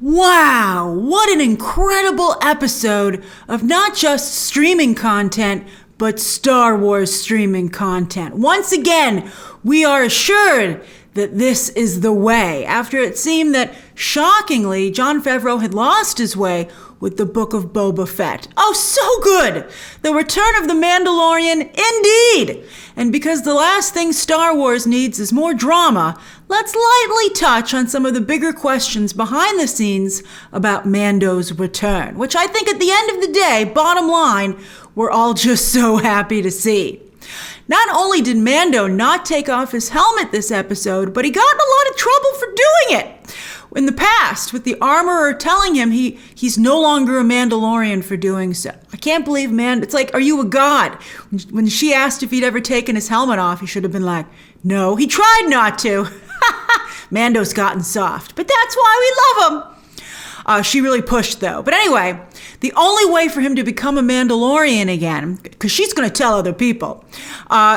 Wow, what an incredible episode of not just streaming content, but Star Wars streaming content. Once again, we are assured that this is the way, after it seemed that, shockingly, Jon Favreau had lost his way with the Book of Boba Fett. Oh, so good! The Return of The Mandalorian, indeed! And because the last thing Star Wars needs is more drama, let's lightly touch on some of the bigger questions behind the scenes about Mando's return, which I think at the end of the day, bottom line, we're all just so happy to see. Not only did Mando not take off his helmet this episode, but he got in a lot of trouble for doing it. In the past, with the armorer telling him he's no longer a Mandalorian for doing so. I can't believe, man. It's like, are you a god? When she asked if he'd ever taken his helmet off, he should have been like, no, he tried not to. Mando's gotten soft, but that's why we love him. She really pushed, though. But anyway, the only way for him to become a Mandalorian again, because she's going to tell other people,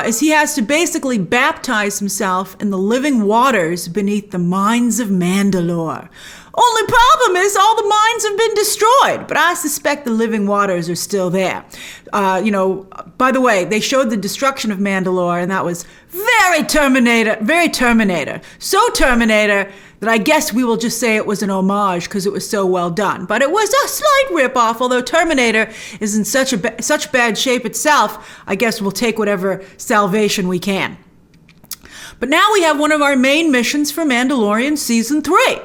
is he has to basically baptize himself in the living waters beneath the mines of Mandalore. Only problem is all the mines have been destroyed, but I suspect the living waters are still there. By the way, they showed the destruction of Mandalore, and that was very Terminator. So Terminator that I guess we will just say it was an homage because it was so well done. But it was a slight ripoff, although Terminator is in such bad shape itself, I guess we'll take whatever salvation we can. But now we have one of our main missions for Mandalorian Season 3.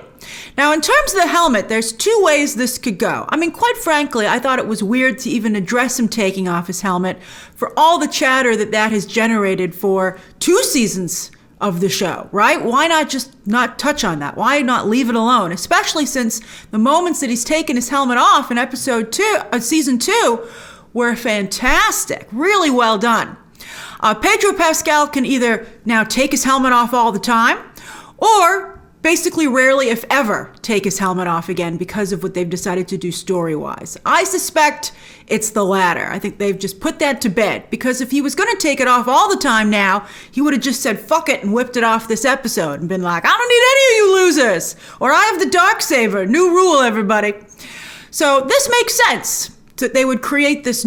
Now, in terms of the helmet, there's two ways this could go. I mean, quite frankly, I thought it was weird to even address him taking off his helmet for all the chatter that has generated for 2 seasons of the show, right? Why not just not touch on that? Why not leave it alone? Especially since the moments that he's taken his helmet off in season 2 were fantastic, really well done. Pedro Pascal can either now take his helmet off all the time, or basically rarely, if ever, take his helmet off again because of what they've decided to do story-wise. I suspect it's the latter. I think they've just put that to bed, because if he was going to take it off all the time now, he would have just said fuck it and whipped it off this episode and been like, I don't need any of you losers, or I have the Darksaber, new rule, everybody. So this makes sense. That they would create this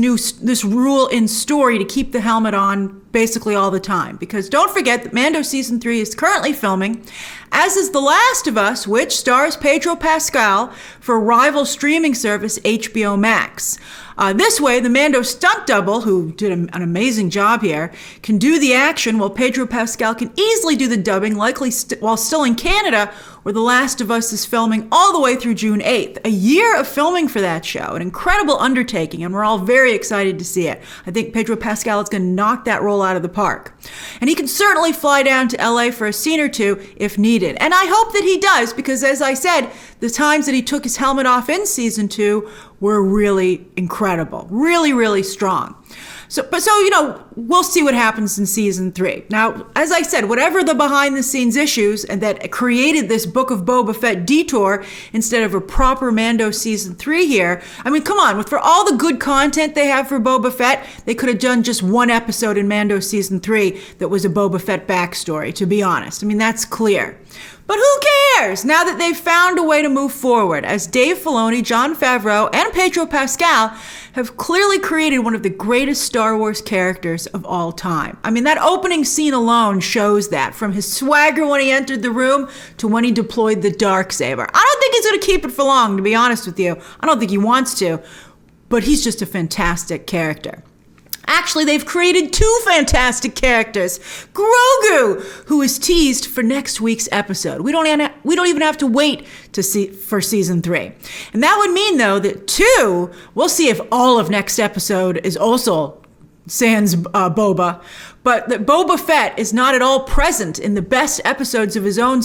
rule in story to keep the helmet on basically all the time. Because don't forget that Mando Season 3 is currently filming, as is The Last of Us, which stars Pedro Pascal for rival streaming service HBO Max. This way, the Mando stunt double, who did an amazing job here, can do the action while Pedro Pascal can easily do the dubbing, likely while still in Canada, where The Last of Us is filming all the way through June 8th. A year of filming for that show, an incredible undertaking, and we're all very excited to see it. I think Pedro Pascal is going to knock that role out of the park. And he can certainly fly down to LA for a scene or two if needed. And I hope that he does, because as I said, the times that he took his helmet off in Season 2 were really incredible. Really, really strong. So, we'll see what happens in Season 3. Now, as I said, whatever the behind-the-scenes issues and that created this Book of Boba Fett detour instead of a proper Mando Season 3 here, I mean, come on, for all the good content they have for Boba Fett, they could have done just one episode in Mando Season 3 that was a Boba Fett backstory, to be honest. I mean, that's clear. But who cares now that they've found a way to move forward, as Dave Filoni, Jon Favreau, and Pedro Pascal have clearly created one of the greatest Star Wars characters of all time. I mean, that opening scene alone shows that, from his swagger when he entered the room to when he deployed the Darksaber. I don't think he's going to keep it for long, to be honest with you. I don't think he wants to, but he's just a fantastic character. Actually, they've created 2 fantastic characters. Grogu, who is teased for next week's episode. We don't even have to wait for Season 3. And that would mean, though, that 2, we'll see if all of next episode is also sans Boba, but that Boba Fett is not at all present in the best episodes of his own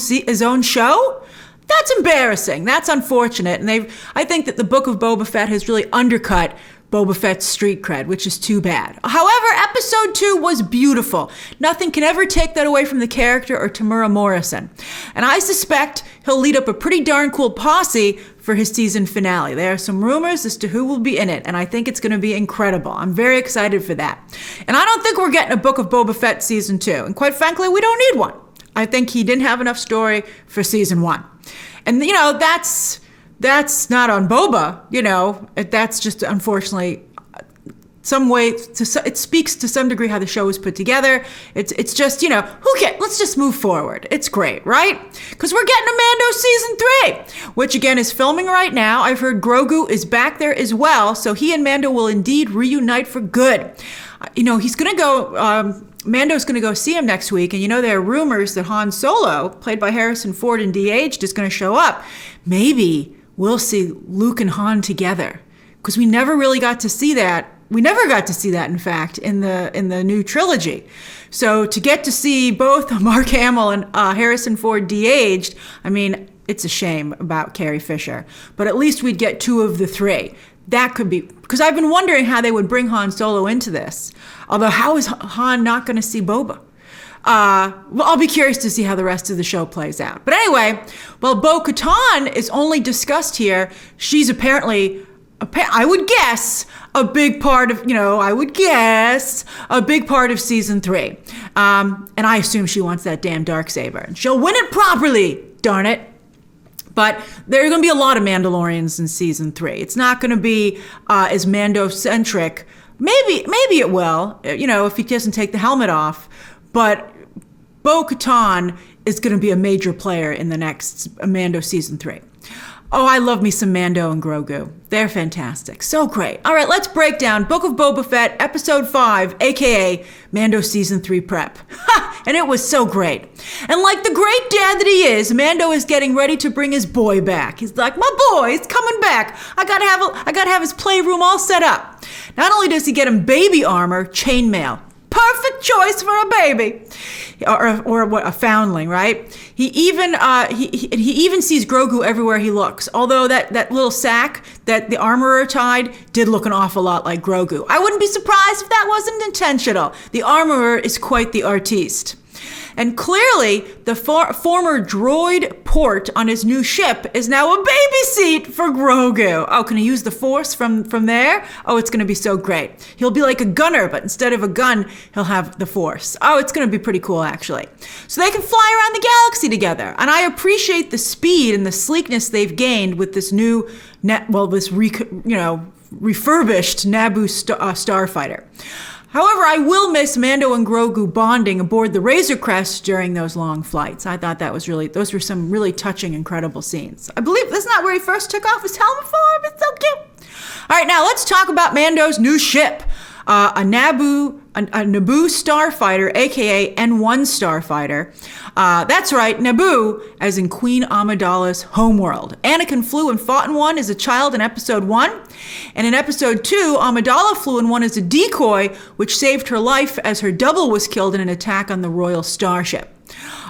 show. That's embarrassing. That's unfortunate. And I think that the Book of Boba Fett has really undercut Boba Fett's street cred, which is too bad. However, episode 2 was beautiful. Nothing can ever take that away from the character or Tamura Morrison. And I suspect he'll lead up a pretty darn cool posse for his season finale. There are some rumors as to who will be in it, and I think it's going to be incredible. I'm very excited for that. And I don't think we're getting a Book of Boba Fett season 2. And quite frankly, we don't need one. I think he didn't have enough story for season 1. And, that's that's not on Boba, that's just unfortunately some way it speaks to some degree how the show was put together. It's just, who cares? Let's just move forward. It's great, right? Because we're getting a Mando season 3, which again is filming right now. I've heard Grogu is back there as well, so he and Mando will indeed reunite for good. He's gonna go. Mando's going to go see him next week, and there are rumors that Han Solo, played by Harrison Ford and de-aged, is going to show up. Maybe we'll see Luke and Han together, because we never really got to see that. We never got to see that, in fact, in the new trilogy. So to get to see both Mark Hamill and Harrison Ford de-aged, it's a shame about Carrie Fisher, but at least we'd get 2 of the 3. That could be, because I've been wondering how they would bring Han Solo into this. Although, how is Han not going to see Boba? Well, I'll be curious to see how the rest of the show plays out. But anyway, well, Bo-Katan is only discussed here. She's apparently, I would guess, a big part of season 3. And I assume she wants that damn Darksaber. And she'll win it properly, darn it. But there are going to be a lot of Mandalorians in season 3. It's not going to be as Mando-centric. Maybe it will, if he doesn't take the helmet off. But Bo-Katan is going to be a major player in the next Mando season 3. Oh, I love me some Mando and Grogu. They're fantastic. So great. All right, let's break down Book of Boba Fett, Episode 5, a.k.a. Mando Season 3 prep. Ha! And it was so great. And like the great dad that he is, Mando is getting ready to bring his boy back. He's like, my boy, he's coming back. I gotta have his playroom all set up. Not only does he get him baby armor, chainmail. Perfect choice for a baby, or what, a foundling, right? He even sees Grogu everywhere he looks. Although that little sack that the armorer tied did look an awful lot like Grogu. I wouldn't be surprised if that wasn't intentional. The armorer is quite the artiste. And clearly, the former droid port on his new ship is now a baby seat for Grogu. Oh, can he use the Force from there? Oh, it's going to be so great. He'll be like a gunner, but instead of a gun, he'll have the Force. Oh, it's going to be pretty cool, actually. So they can fly around the galaxy together. And I appreciate the speed and the sleekness they've gained with this new, refurbished Naboo Starfighter. However, I will miss Mando and Grogu bonding aboard the Razor Crest during those long flights. I thought those were some really touching, incredible scenes. I believe that's not where he first took off his helmet for him. It's so cute. All right, now let's talk about Mando's new ship, a Naboo Starfighter, aka N-1 Starfighter. That's right, Naboo, as in Queen Amidala's homeworld. Anakin flew and fought in one as a child in Episode 1. And in Episode 2, Amidala flew in one as a decoy, which saved her life as her double was killed in an attack on the Royal Starship.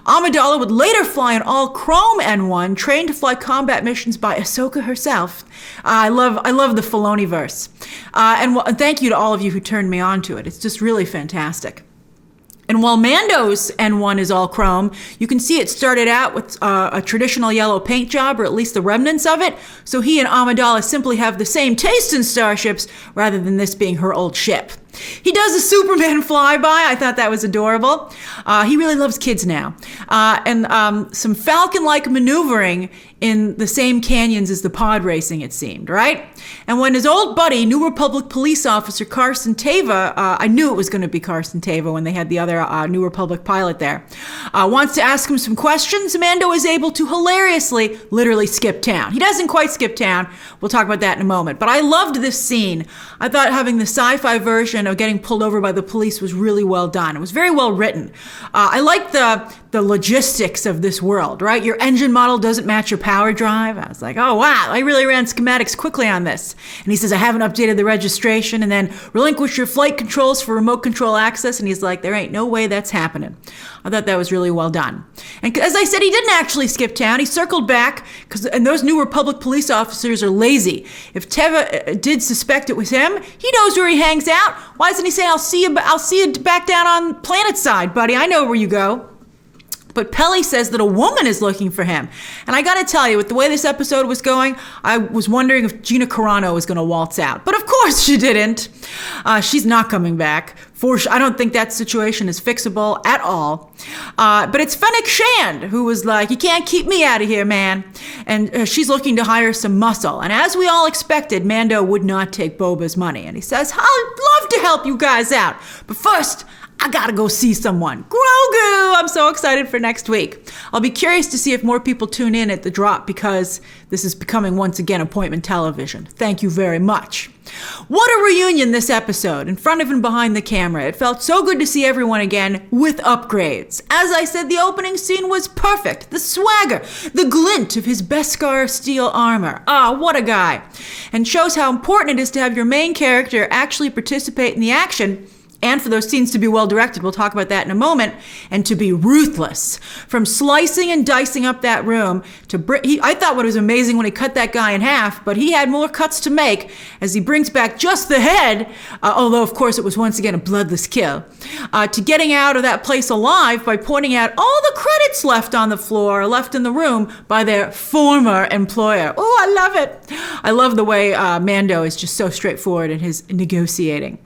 Amidala would later fly an all-chrome N-1, trained to fly combat missions by Ahsoka herself. I love the Filoni-verse. And thank you to all of you who turned me on to it. It's just really fantastic. And while Mando's N1 is all chrome, you can see it started out with a traditional yellow paint job, or at least the remnants of it. So he and Amidala simply have the same taste in starships, rather than this being her old ship. He does a Superman flyby. I thought that was adorable. He really loves kids now. And some Falcon-like maneuvering in the same canyons as the pod racing, it seemed, right? And when his old buddy, New Republic police officer Carson Teva, I knew it was going to be Carson Teva when they had the other New Republic pilot there, wants to ask him some questions, Mando is able to hilariously, literally skip town. He doesn't quite skip town. We'll talk about that in a moment. But I loved this scene. I thought having the sci-fi version of getting pulled over by the police was really well done. It was very well written. I like the logistics of this world, right? Your engine model doesn't match your power drive. I was like, oh, wow, I really ran schematics quickly on this. And he says, I haven't updated the registration, and then relinquish your flight controls for remote control access. And he's like, there ain't no way that's happening. I thought that was really well done. And as I said, he didn't actually skip town. He circled back, and those New Republic police officers are lazy. If Teva did suspect it was him, he knows where he hangs out. Why doesn't he say, I'll see you back down on planet side, buddy. I know where you go. But Peli says that a woman is looking for him. And I gotta tell you, with the way this episode was going, I was wondering if Gina Carano was gonna waltz out. But of course she didn't. She's not coming back. I don't think that situation is fixable at all. But it's Fennec Shand who was like, you can't keep me out of here, man. And she's looking to hire some muscle. And as we all expected, Mando would not take Boba's money. And he says, I'd love to help you guys out. But first, I gotta go see someone. Grogu! I'm so excited for next week. I'll be curious to see if more people tune in at the drop because this is becoming once again appointment television. Thank you very much. What a reunion this episode, in front of and behind the camera. It felt so good to see everyone again with upgrades. As I said, the opening scene was perfect. The swagger, the glint of his Beskar steel armor. What a guy. And shows how important it is to have your main character actually participate in the action, and for those scenes to be well directed, we'll talk about that in a moment, and to be ruthless. From slicing and dicing up that room to I thought what was amazing when he cut that guy in half, but he had more cuts to make as he brings back just the head, although of course it was once again a bloodless kill, to getting out of that place alive by pointing out all the credits left on the floor, left in the room by their former employer. Oh, I love it. I love the way Mando is just so straightforward in his negotiating.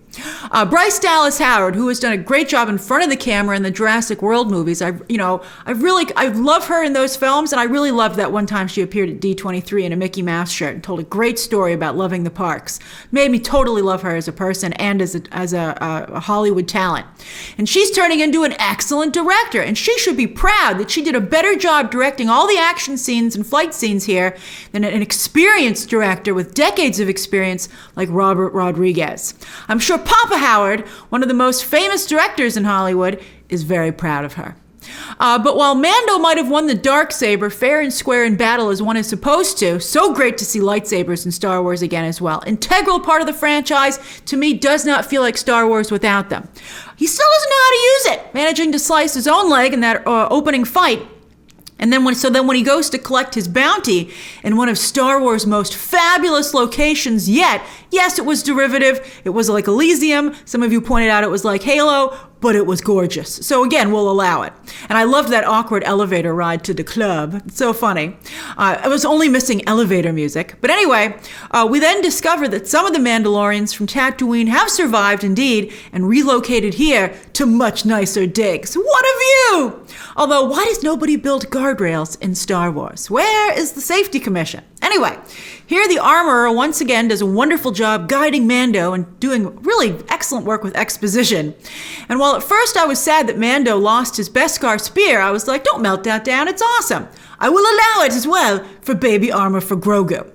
Bryce Dallas Howard, who has done a great job in front of the camera in the Jurassic World movies. I love her in those films, and I really loved that one time she appeared at D23 in a Mickey Mouse shirt and told a great story about loving the parks. Made me totally love her as a person and as a Hollywood talent. And she's turning into an excellent director, and she should be proud that she did a better job directing all the action scenes and flight scenes here than an experienced director with decades of experience like Robert Rodriguez. I'm sure Papa Howard, one of the most famous directors in Hollywood, is very proud of her. But while Mando might have won the Darksaber fair and square in battle as one is supposed to, so great to see lightsabers in Star Wars again as well. Integral part of the franchise, to me, does not feel like Star Wars without them. He still doesn't know how to use it, managing to slice his own leg in that opening fight. And then when he goes to collect his bounty in one of Star Wars' most fabulous locations yet, yes, it was derivative. It was like Elysium. Some of you pointed out it was like Halo, but it was gorgeous. So again, we'll allow it. And I loved that awkward elevator ride to the club. It's so funny. I was only missing elevator music. But anyway, we then discover that some of the Mandalorians from Tatooine have survived indeed and relocated here to much nicer digs. What a view! Although, why does nobody build guardrails in Star Wars? Where is the Safety Commission? Anyway, here the armorer once again does a wonderful job guiding Mando and doing really excellent work with exposition. And while at first I was sad that Mando lost his Beskar spear, I was like, don't melt that down, it's awesome. I will allow it as well for baby armor for Grogu.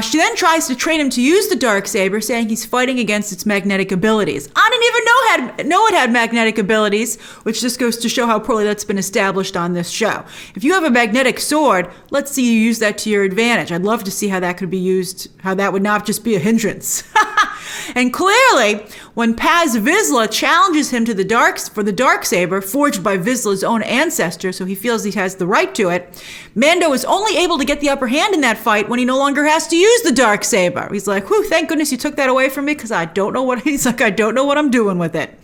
She then tries to train him to use the Darksaber, saying he's fighting against its magnetic abilities. I didn't even know it had magnetic abilities, which just goes to show how poorly that's been established on this show. If you have a magnetic sword, let's see you use that to your advantage. I'd love to see how that could be used, how that would not just be a hindrance. And clearly, when Paz Vizsla challenges him to the Darksaber, forged by Vizsla's own ancestor, so he feels he has the right to it, Mando is only able to get the upper hand in that fight when he no longer has to use the Darksaber. He's like, whew, thank goodness you took that away from me, because I don't know what I'm doing with it.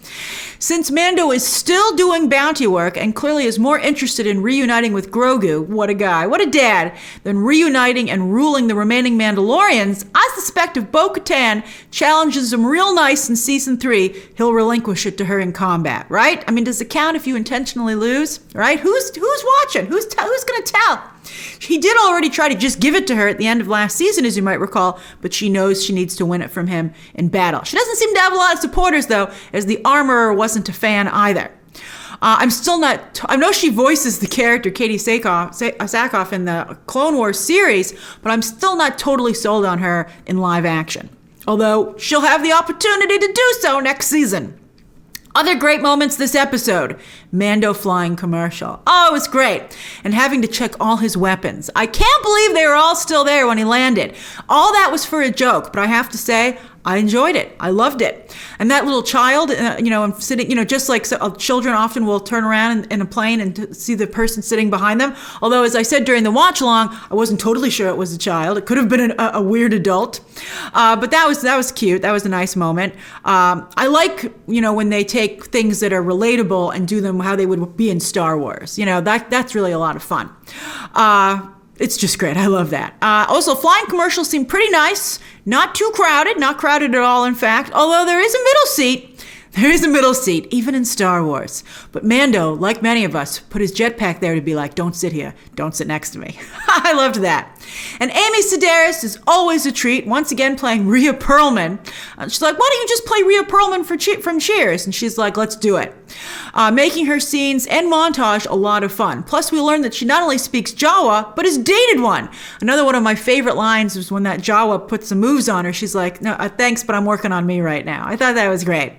Since Mando is still doing bounty work and clearly is more interested in reuniting with Grogu, what a guy, what a dad, than reuniting and ruling the remaining Mandalorians, I suspect if Bo-Katan challenges him real nice in Season 3, he'll relinquish it to her in combat, right? I mean, does it count if you intentionally lose, right? Who's watching? Who's going to tell? He did already try to just give it to her at the end of last season, as you might recall, but she knows she needs to win it from him in battle. She doesn't seem to have a lot of supporters, though, as the armorer wasn't a fan either. I know she voices the character Katie Sackhoff in the Clone Wars series, but I'm still not totally sold on her in live action. Although she'll have the opportunity to do so next season. Other great moments this episode. Mando flying commercial. Oh, it was great. And having to check all his weapons. I can't believe they were all still there when he landed. All that was for a joke, but I have to say, I enjoyed it. I loved it. And that little child, I'm sitting, just like children often will turn around in a plane and see the person sitting behind them. Although, as I said during the watch along, I wasn't totally sure it was a child. It could have been a weird adult. But that was cute. That was a nice moment. I like, when they take things that are relatable and how they would be in Star Wars. You know, that's really a lot of fun. It's just great. I love that. Also, flying commercials seem pretty nice. Not too crowded. Not crowded at all, in fact. Although there is a middle seat. There is a middle seat, even in Star Wars. But Mando, like many of us, put his jetpack there to be like, don't sit here. Don't sit next to me. I loved that. And Amy Sedaris is always a treat, once again playing Rhea Perlman. She's like, why don't you just play Rhea Perlman from Cheers? And she's like, let's do it. Making her scenes and montage a lot of fun. Plus, we learned that she not only speaks Jawa, but has dated one. Another one of my favorite lines was when that Jawa put some moves on her. She's like, no, thanks, but I'm working on me right now. I thought that was great.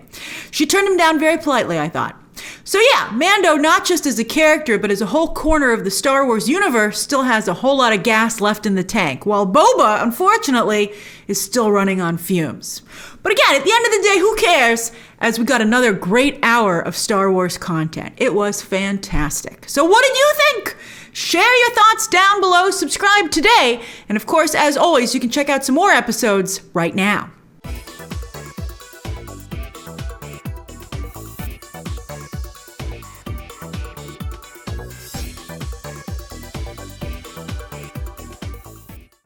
She turned him down very politely, I thought. So yeah, Mando, not just as a character, but as a whole corner of the Star Wars universe, still has a whole lot of gas left in the tank, while Boba, unfortunately, is still running on fumes. But again, at the end of the day, who cares? As we got another great hour of Star Wars content. It was fantastic. So what did you think? Share your thoughts down below, subscribe today, and of course, as always, you can check out some more episodes right now.